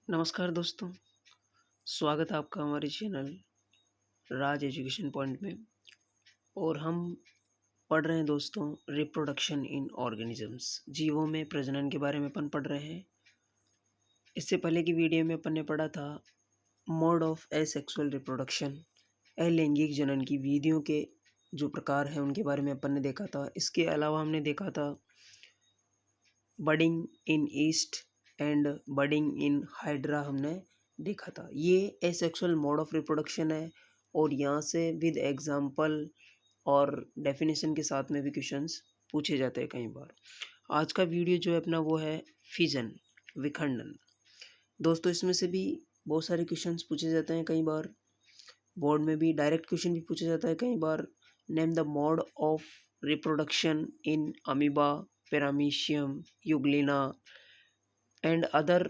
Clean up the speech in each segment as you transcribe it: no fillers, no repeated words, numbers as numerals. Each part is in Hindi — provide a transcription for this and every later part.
नमस्कार दोस्तों, स्वागत है आपका हमारे चैनल राज एजुकेशन पॉइंट में। और हम पढ़ रहे हैं दोस्तों रिप्रोडक्शन इन ऑर्गेनिजम्स, जीवों में प्रजनन के बारे में अपन पढ़ रहे हैं। इससे पहले की वीडियो में अपन ने पढ़ा था मोड ऑफ एसेक्सुअल रिप्रोडक्शन, अलैंगिक जनन की विधियों के जो प्रकार हैं उनके बारे में अपन ने देखा था। इसके अलावा हमने देखा था budding in east and budding in hydra हमने देखा था। ये एसेक्सुअल मोड ऑफ रिप्रोडक्शन है और यहाँ से विद एग्जांपल और डेफिनेशन के साथ में भी क्वेश्चंस पूछे जाते हैं कई बार। आज का वीडियो जो है अपना वो है फिजन, विखंडन। दोस्तों इसमें से भी बहुत सारे क्वेश्चंस पूछे जाते हैं कई बार, बोर्ड में भी डायरेक्ट क्वेश्चन भी पूछा जाता है कई बार। Name the mode of reproduction in amoeba, paramecium, euglena and other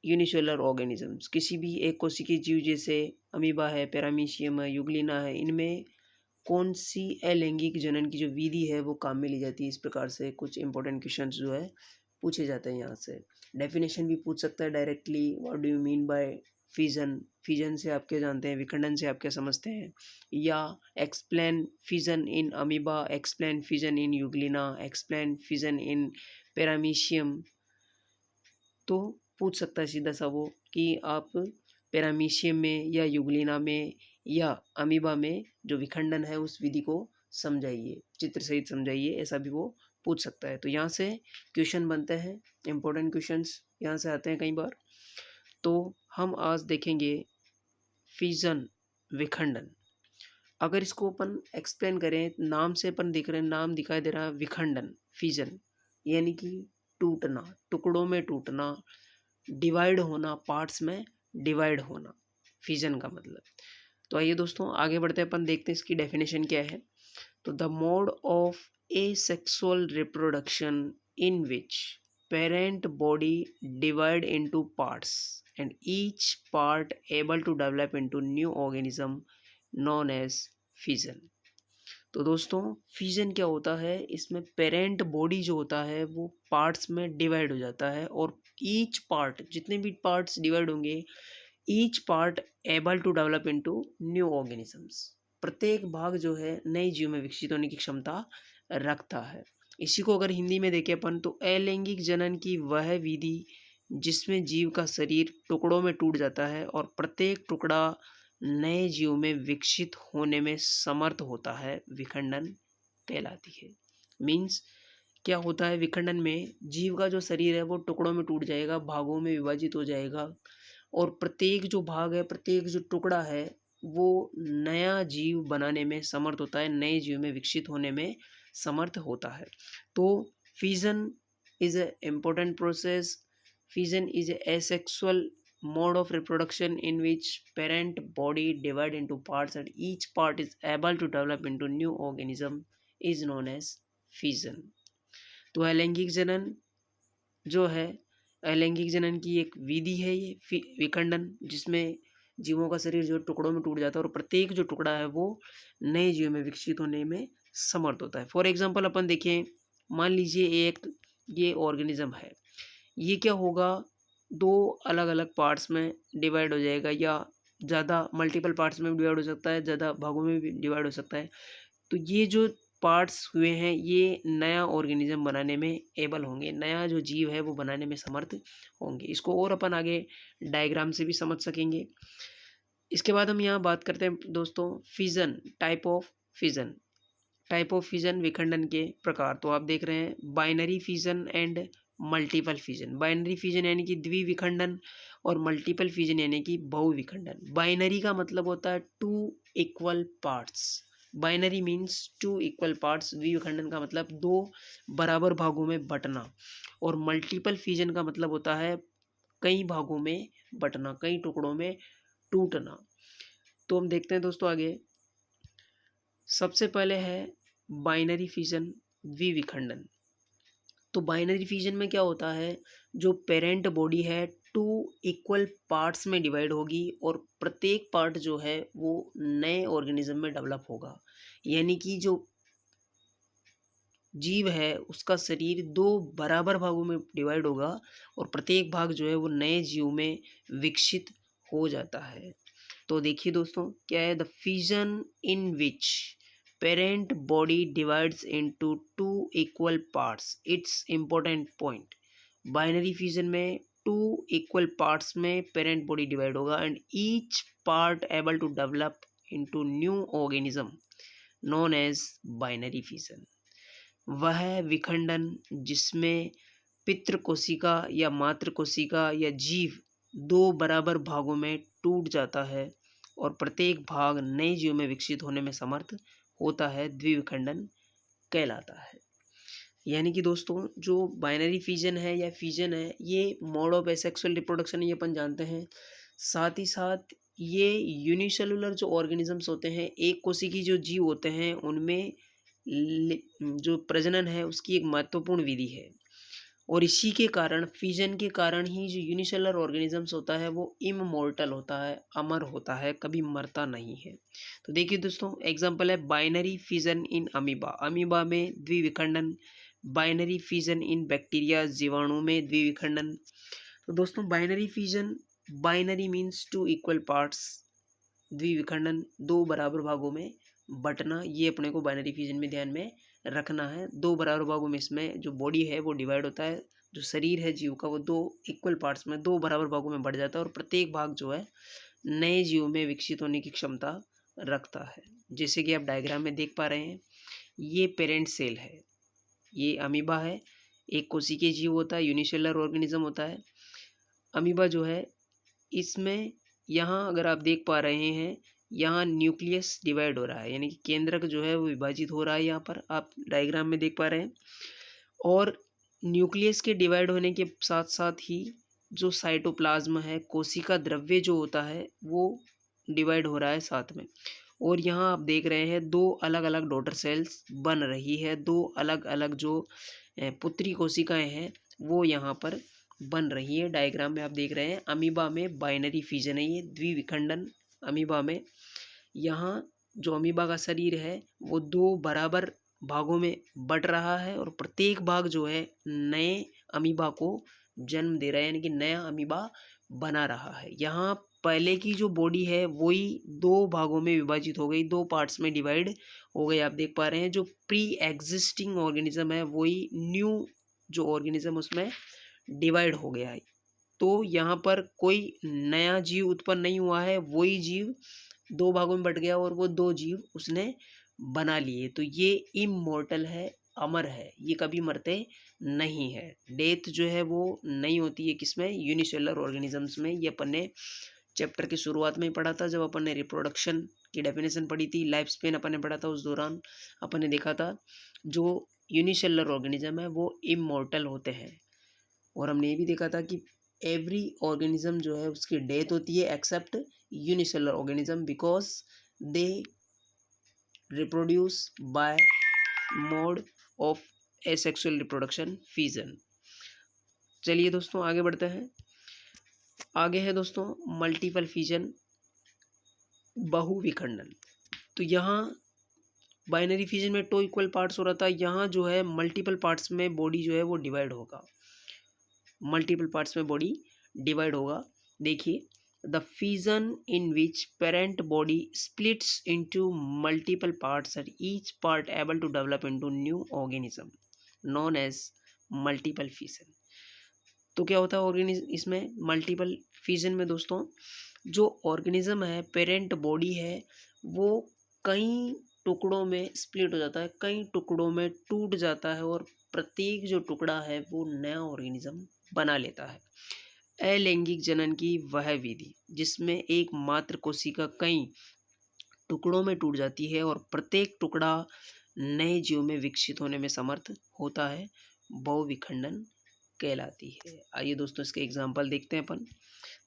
unicellular organisms. किसी भी एक कोशिकीय जीव जैसे अमीबा है, पैरामीशियम है, यूग्लिना है, इनमें कौन सी अलैंगिक जनन की जो विधि है वो काम में ली जाती है। इस प्रकार से कुछ इंपॉर्टेंट क्वेश्चंस जो है पूछे जाते हैं। यहाँ से डेफिनेशन भी पूछ सकता है directly, what do you mean by fission. Fission से आप क्या जानते हैं, विखंडन से आप क्या समझते हैं, या explain fission in amoeba, explain fission in Euglena, explain fission in paramecium. तो पूछ सकता है सीधा सा वो कि आप पैरामीशियम में या यूग्लिना में या अमीबा में जो विखंडन है उस विधि को समझाइए, चित्र सहित समझाइए, ऐसा भी वो पूछ सकता है। तो यहाँ से क्वेश्चन बनते हैं, इंपॉर्टेंट क्वेश्चंस यहाँ से आते हैं कई बार। तो हम आज देखेंगे फिजन, विखंडन। अगर इसको अपन एक्सप्लेन करें, नाम से अपन देख रहे हैं, नाम दिखाई दे रहा है विखंडन, फिजन यानी कि टूटना, टुकड़ों में टूटना, डिवाइड होना, पार्ट्स में डिवाइड होना, फिजन का मतलब। तो आइए दोस्तों आगे बढ़ते हैं, अपन देखते हैं इसकी डेफिनेशन क्या है। तो the mode of asexual reproduction in which parent body divide into parts and each part able to develop into new organism known as fission. तो दोस्तों फिजन क्या होता है, इसमें पेरेंट बॉडी जो होता है वो पार्ट्स में डिवाइड हो जाता है और ईच पार्ट, जितने भी पार्ट्स डिवाइड होंगे, each part able to develop into new organisms, प्रत्येक भाग जो है नए जीव में विकसित होने की क्षमता रखता है। इसी को अगर हिंदी में देखें अपन तो अलैंगिक जनन की वह विधि जिसमें जीव का शरीर टुकड़ों में टूट जाता है और प्रत्येक टुकड़ा नए जीव में विकसित होने में समर्थ होता है, विखंडन कहलाती है। मीन्स क्या होता है, विखंडन में जीव का जो शरीर है वो टुकड़ों में टूट जाएगा, भागों में विभाजित हो जाएगा और प्रत्येक जो भाग है, प्रत्येक जो टुकड़ा है वो नया जीव बनाने में समर्थ होता है, नए जीव में विकसित होने में समर्थ होता है। तो fission is a important process. Fission is a asexual mode of reproduction in which parent body divide into parts and each part is able to develop into new organism is known as fission। तो अलैंगिक जनन जो है, अलैंगिक जनन की एक विधि है ये विखंडन, जिसमें जीवों का शरीर जो टुकड़ों में टूट जाता है और प्रत्येक जो टुकड़ा है वो नए जीव में विकसित होने में समर्थ होता है। फॉर एग्जांपल अपन देखें, मान लीजिए एक ये ऑर्गेनिज्म है, ये क्या होगा, दो अलग अलग पार्ट्स में डिवाइड हो जाएगा या ज़्यादा मल्टीपल पार्ट्स में भी डिवाइड हो सकता है, ज़्यादा भागों में भी डिवाइड हो सकता है। तो ये जो पार्ट्स हुए हैं ये नया ऑर्गेनिज्म बनाने में एबल होंगे, नया जो जीव है वो बनाने में समर्थ होंगे। इसको और अपन आगे डायग्राम से भी समझ सकेंगे। इसके बाद हम यहाँ बात करते हैं दोस्तों fission, type of fission. Type of fission, विखंडन के प्रकार। तो आप देख रहे हैं binary fission and multiple fission. Binary fission यानी कि द्विविखंडन और मल्टीपल फिजन यानी कि बहुविखंडन। बाइनरी का मतलब होता है two equal parts, binary means two equal parts. द्विविखंडन का मतलब दो बराबर भागों में बंटना और मल्टीपल फिजन का मतलब होता है कई भागों में बंटना, कई टुकड़ों में टूटना। तो हम देखते हैं दोस्तों आगे। सबसे पहले है बाइनरी फिजन, द्विविखंडन। तो बाइनरी फिजन में क्या होता है, जो पेरेंट बॉडी है टू इक्वल पार्ट्स में डिवाइड होगी और प्रत्येक पार्ट जो है वो नए ऑर्गेनिज्म में डेवलप होगा। यानी कि जो जीव है उसका शरीर 2 बराबर भागों में डिवाइड होगा और प्रत्येक भाग जो है वो नए जीव में विकसित हो जाता है। तो देखिए दोस्तों क्या है, the fission in which parent body divides into 2 equal parts, it's important point. Binary fission में 2 इक्वल पार्ट्स में पेरेंट बॉडी डिवाइड होगा and each part able to develop into new organism known as binary fission. वह विखंडन जिसमें पितृ कोशिका या मातृ कोशिका या जीव 2 बराबर भागों में टूट जाता है और प्रत्येक भाग नए जीव में विकसित होने में समर्थ होता है, द्विविखंडन कहलाता है। यानी कि दोस्तों जो बाइनरी फिजन है या फिजन है ये मोड ऑफ एसेक्सुअल रिप्रोडक्शन ये अपन जानते हैं। साथ ही साथ ये यूनिसेलुलर जो ऑर्गेनिजम्स होते हैं, एक कोशिकी जो जीव होते हैं उनमें जो प्रजनन है उसकी एक महत्वपूर्ण विधि है और इसी के कारण फिजन के कारण ही जो यूनिसेलुलर ऑर्गेनिजम्स होता है वो इममॉर्टल होता है, अमर होता है, कभी मरता नहीं है। तो देखिए दोस्तों एग्जांपल है binary fission in amoeba, amoeba में द्विविखंडन। बाइनरी फिजन इन बैक्टीरिया, जीवाणु में द्विविखंडन। तो दोस्तों binary fission, binary means 2 equal parts, द्विविखंडन 2 बराबर भागों में बंटना, ये अपने को बाइनरी फिजन में ध्यान में रखना है। 2 बराबर भागों में इसमें जो बॉडी है वो डिवाइड होता है, जो शरीर है जीव का वो 2 इक्वल पार्ट्स में 2 बराबर भागों में बढ़ जाता है और प्रत्येक भाग जो है नए जीव में विकसित होने की क्षमता रखता है। जैसे कि आप डायग्राम में देख पा रहे हैं, ये पेरेंट सेल है, ये अमीबा है, एक कोशिकीय जीव होता है, यूनिसेलुलर ऑर्गेनिज्म होता है। अमीबा जो है इसमें यहाँ अगर आप देख पा रहे हैं, यहाँ न्यूक्लियस डिवाइड हो रहा है, यानी कि केंद्रक जो है वो विभाजित हो रहा है, यहाँ पर आप डायग्राम में देख पा रहे हैं। और न्यूक्लियस के डिवाइड होने के साथ साथ ही जो साइटोप्लाज्म है, कोशिका द्रव्य जो होता है वो डिवाइड हो रहा है साथ में। और यहाँ आप देख रहे हैं 2 अलग अलग डॉटर सेल्स बन रही है, 2 अलग अलग जो पुत्री कोशिकाएं हैं वो यहाँ पर बन रही है। डायग्राम में आप देख रहे हैं अमीबा में बाइनरी फिजन है, ये द्विविखंडन अमीबा में। यहाँ जो अमीबा का शरीर है वो 2 बराबर भागों में बट रहा है और प्रत्येक भाग जो है नए अमीबा को जन्म दे रहा है, यानी कि नया अमीबा बना रहा है। यहाँ पहले की जो बॉडी है वही 2 भागों में विभाजित हो गई, 2 पार्ट्स में डिवाइड हो गई। आप देख पा रहे हैं जो प्री एग्जिस्टिंग ऑर्गेनिज्म है वही न्यू जो ऑर्गेनिज्म उसमें डिवाइड हो गया है। तो यहाँ पर कोई नया जीव उत्पन्न नहीं हुआ है, वही जीव 2 भागों में बट गया और वो 2 जीव उसने बना लिए। तो ये इममॉर्टल है, अमर है, ये कभी मरते नहीं है। डेथ जो है वो नहीं होती है किसमें, यूनिसेलुलर ऑर्गेनिजम्स में। ये अपन ने चैप्टर की शुरुआत में ही पढ़ा था, जब अपन ने रिप्रोडक्शन की डेफिनेशन पढ़ी थी, लाइफ स्पेन अपन ने पढ़ा था, उस दौरान अपन ने देखा था जो यूनिसेलुलर ऑर्गेनिज्म है वो इममॉर्टल होते हैं। और हमने ये भी देखा था कि एवरी ऑर्गेनिज्म जो है उसकी डेथ होती है except unicellular organism, because they reproduce by mode of asexual reproduction fission. चलिए दोस्तों आगे बढ़ते हैं। आगे है दोस्तों मल्टीपल फिजन, बहुविखंडन। तो यहाँ बाइनरी फिजन में 2 इक्वल पार्ट्स हो रहा था, यहाँ जो है मल्टीपल पार्ट्स में बॉडी जो है वो डिवाइड होगा, मल्टीपल पार्ट्स में बॉडी डिवाइड होगा। देखिए the fission in which parent body splits into multiple parts and each part able to develop into new organism known as multiple fission. तो क्या होता है ऑर्गेनिज्म इसमें मल्टीपल फिजन में दोस्तों, जो ऑर्गेनिज्म है पेरेंट बॉडी है वो कई टुकड़ों में स्प्लिट हो जाता है, कई टुकड़ों में टूट जाता है और प्रत्येक जो टुकड़ा है वो नया ऑर्गेनिज्म बना लेता है। अलैंगिक जनन की वह विधि जिसमें एक मात्र कोशिका कई टुकड़ों में टूट जाती है और प्रत्येक टुकड़ा नए जीव में विकसित होने में समर्थ होता है, बहुविखंडन कहलाती है। आइए दोस्तों इसके एग्जाम्पल देखते हैं अपन।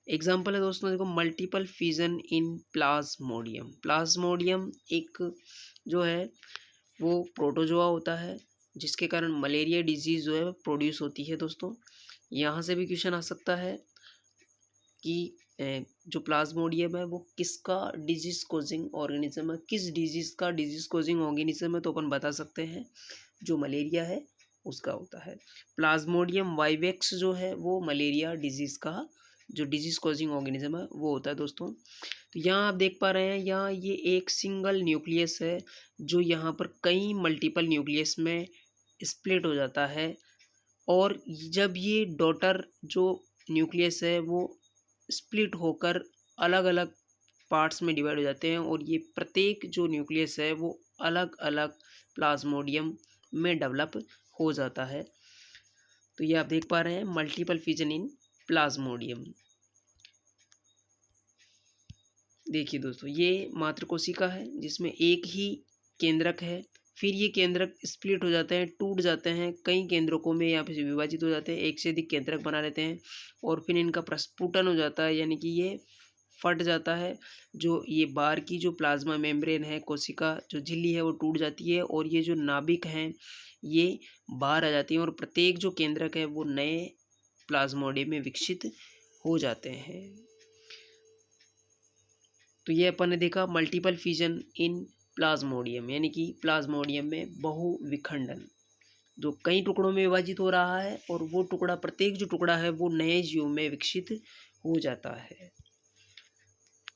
एग्जाम्पल है दोस्तों देखो मल्टीपल फिजन इन प्लाज्मोडियम। प्लाज्मोडियम एक जो है वो प्रोटोजोआ होता है जिसके कारण मलेरिया डिजीज़ जो है प्रोड्यूस होती है दोस्तों। यहाँ से भी क्वेश्चन आ सकता है कि जो प्लाज्मोडियम है वो किसका डिजीज कोजिंग ऑर्गेनिज्म है, किस डिजीज़ का डिजीज कोजिंग ऑर्गेनिज्म है, तो अपन बता सकते हैं जो मलेरिया है उसका होता है। प्लाज्मोडियम वाइवेक्स जो है वो मलेरिया डिजीज़ का जो डिजीज़ कॉजिंग ऑर्गेनिज्म है वो होता है दोस्तों। तो यहाँ आप देख पा रहे हैं, यहाँ ये एक सिंगल न्यूक्लियस है जो यहाँ पर कई मल्टीपल न्यूक्लियस में स्प्लिट हो जाता है, और जब ये डॉटर जो न्यूक्लियस है वो स्प्लिट होकर अलग अलग पार्ट्स में डिवाइड हो जाते हैं, और ये प्रत्येक जो न्यूक्लियस है वो अलग अलग प्लाज्मोडियम में डेवलप हो जाता है। तो ये आप देख पा रहे हैं मल्टीपल फिजन इन प्लाज्मोडियम। देखिए दोस्तों, ये मात्र कोशिका है जिसमें एक ही केंद्रक है, फिर ये केंद्रक स्प्लिट हो जाते हैं, टूट जाते हैं, कई केंद्रकों में यहाँ पे विभाजित हो जाते हैं, एक से अधिक केंद्रक बना लेते हैं, और फिर इनका प्रस्फुटन हो जाता है, यानी कि ये फट जाता है। जो ये बाहर की जो प्लाज्मा मेम्ब्रेन है, कोशिका जो झिल्ली है वो टूट जाती है, और ये जो नाभिक हैं ये बाहर आ जाती हैं, और प्रत्येक जो केंद्रक है वो नए प्लाज्मोडियम में विकसित हो जाते हैं। तो ये अपन ने देखा मल्टीपल फिजन इन प्लाज्मोडियम, यानी कि प्लाज्मोडियम में बहुविखंडन, जो कई टुकड़ों में विभाजित हो रहा है, और वो टुकड़ा प्रत्येक जो टुकड़ा है वो नए जीव में विकसित हो जाता है।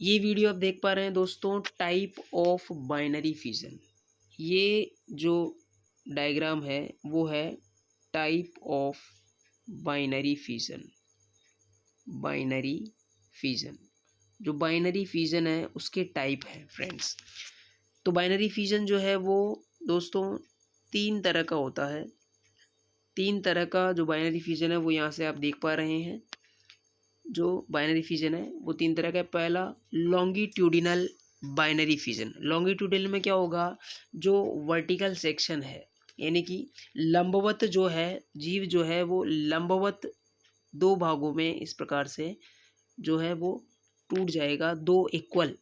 ये वीडियो आप देख पा रहे हैं दोस्तों, टाइप ऑफ बाइनरी फिजन। ये जो डायग्राम है वो है type of binary fission. Binary fission, जो बाइनरी फिजन है उसके टाइप है फ्रेंड्स। तो बाइनरी फिजन जो है वो दोस्तों 3 तरह का होता है। 3 तरह का जो बाइनरी फिजन है वो यहाँ से आप देख पा रहे हैं। जो बाइनरी फिजन है वो 3 तरह का है। पहला लॉन्गिट्यूडिनल बाइनरी फिजन। लॉन्गिट्यूडिनल में क्या होगा, जो वर्टिकल सेक्शन है, यानी कि लंबवत जो है, जीव जो है वो लंबवत 2 भागों में इस प्रकार से जो है वो टूट जाएगा, 2 इक्वल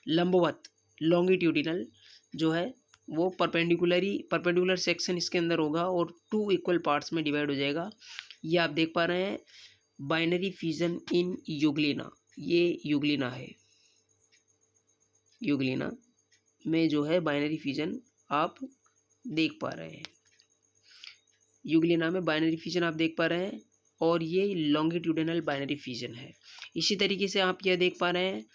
लंबवत। लॉन्गिट्यूडिनल जो है वो परपेंडिकुलर सेक्शन इसके अंदर होगा, और 2 इक्वल पार्ट्स में डिवाइड हो जाएगा। ये आप देख पा रहे हैं बाइनरी फिजन इन यूग्लिना। ये यूग्लिना है, यूग्लिना में जो है बाइनरी फिजन आप देख पा रहे हैं। यूग्लिना में बाइनरी फिजन आप देख पा रहे हैं, और ये लॉन्गिट्यूडिनल बाइनरी फिजन है। इसी तरीके से आप यह देख पा रहे हैं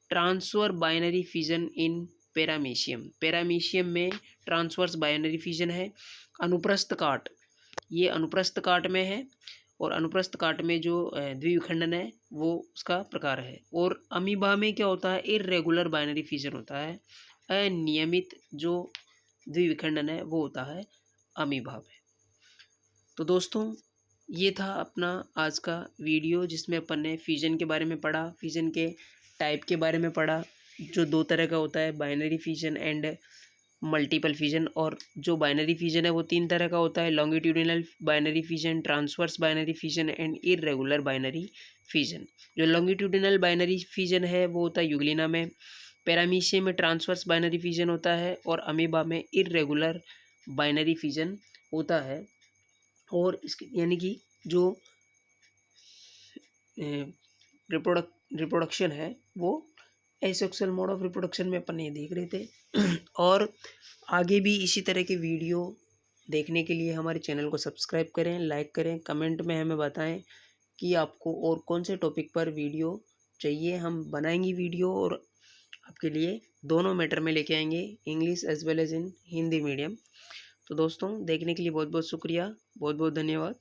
ट्रांसफर बाइनरी फिजन इन पैरामीशियम। पैरामीशियम में ट्रांसवर्स बाइनरी फिजन है। अनुप्रस्थ काट, ये अनुप्रस्थ काट में है, और अनुप्रस्थ काट में जो द्विविखंडन है वो उसका प्रकार है। और अमीबा में क्या होता है, इर्रेगुलर बाइनरी फिजन होता है। अनियमित जो द्विविखंडन है वो होता है अमीबा में। तो दोस्तों, ये था अपना आज का वीडियो जिसमें अपन ने फिजन के बारे में पढ़ा, फिजन के टाइप के बारे में पढ़ा, जो 2 तरह का होता है, binary fission and multiple fission. और जो बाइनरी फिजन है वो 3 तरह का होता है, longitudinal binary fission, transverse binary fission and irregular binary fission. जो लॉन्गिट्यूडिनल बाइनरी फिजन है वो होता है यूग्लिना में, पैरामीशियम में ट्रांसवर्स बाइनरी फिजन होता है, और अमीबा में इर्रेगुलर बाइनरी फिजन होता है। और इसके यानी कि जो रिप्रोडक्शन है वो एसेक्सुअल मोड ऑफ रिप्रोडक्शन में अपन ये देख रहे थे। और आगे भी इसी तरह के वीडियो देखने के लिए हमारे चैनल को सब्सक्राइब करें, लाइक करें, कमेंट में हमें बताएं कि आपको और कौन से टॉपिक पर वीडियो चाहिए। हम बनाएंगे वीडियो, और आपके लिए दोनों मैटर में लेके आएंगे, English as well as in Hindi medium. तो दोस्तों, देखने के लिए बहुत बहुत शुक्रिया, बहुत बहुत धन्यवाद।